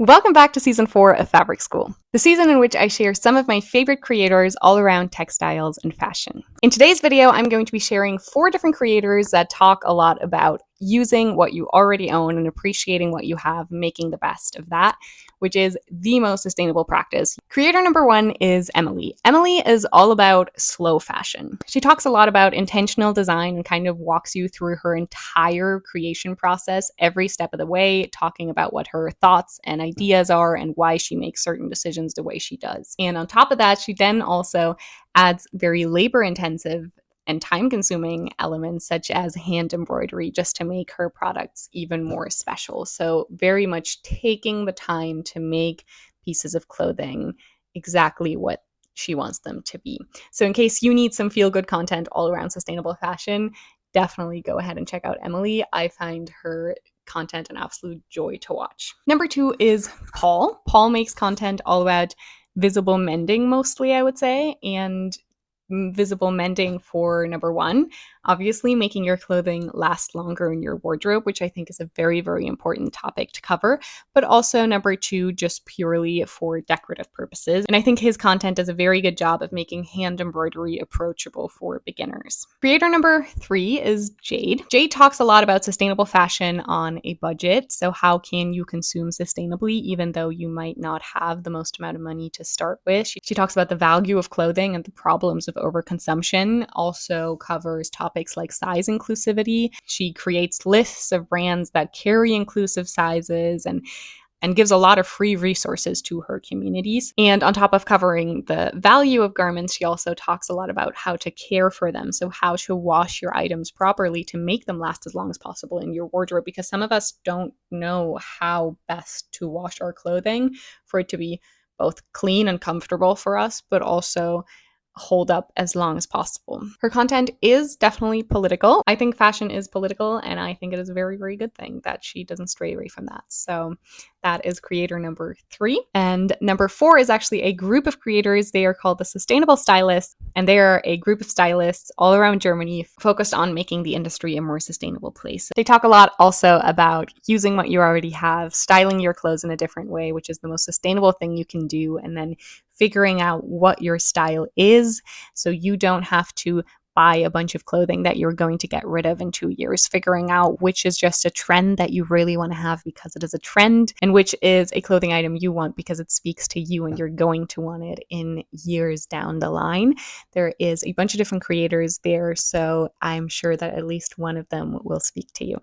Welcome back to season 4 of Fabric School, the season in which I share some of my favorite creators all around textiles and fashion. In today's video, I'm going to be sharing 4 different creators that talk a lot about using what you already own and appreciating what you have, making the best of that, which is the most sustainable practice. Creator number 1 is Emily. Emily is all about slow fashion. She talks a lot about intentional design and kind of walks you through her entire creation process every step of the way, talking about what her thoughts and ideas are and why she makes certain decisions the way she does. And on top of that, she then also adds very labor-intensive and time-consuming elements such as hand embroidery just to make her products even more special. So very much taking the time to make pieces of clothing exactly what she wants them to be. So in case you need some feel-good content all around sustainable fashion, definitely go ahead and check out Emily. I find her content an absolute joy to watch. Number 2 is Paul. Paul makes content all about visible mending mostly, I would say, and visible mending for number 1, obviously making your clothing last longer in your wardrobe, which I think is a very, very important topic to cover, but also number 2, just purely for decorative purposes. And I think his content does a very good job of making hand embroidery approachable for beginners. Creator number 3 is Jade. Jade talks a lot about sustainable fashion on a budget. So how can you consume sustainably even though you might not have the most amount of money to start with? She talks about the value of clothing and the problems of overconsumption, also covers topics like size inclusivity. She creates lists of brands that carry inclusive sizes and gives a lot of free resources to her communities. And on top of covering the value of garments, she also talks a lot about how to care for them. So how to wash your items properly to make them last as long as possible in your wardrobe, because some of us don't know how best to wash our clothing for it to be both clean and comfortable for us, but also hold up as long as possible. Her content is definitely political. I think fashion is political, and I think it is a very, very good thing that she doesn't stray away from that. So that is creator number 3. And number 4 is actually a group of creators. They are called the Sustainable Stylists, and they are a group of stylists all around Germany focused on making the industry a more sustainable place. They talk a lot also about using what you already have, styling your clothes in a different way, which is the most sustainable thing you can do, and then figuring out what your style is so you don't have to buy a bunch of clothing that you're going to get rid of in 2 years, figuring out which is just a trend that you really want to have because it is a trend, and which is a clothing item you want because it speaks to you and you're going to want it in years down the line. There is a bunch of different creators there, so I'm sure that at least one of them will speak to you.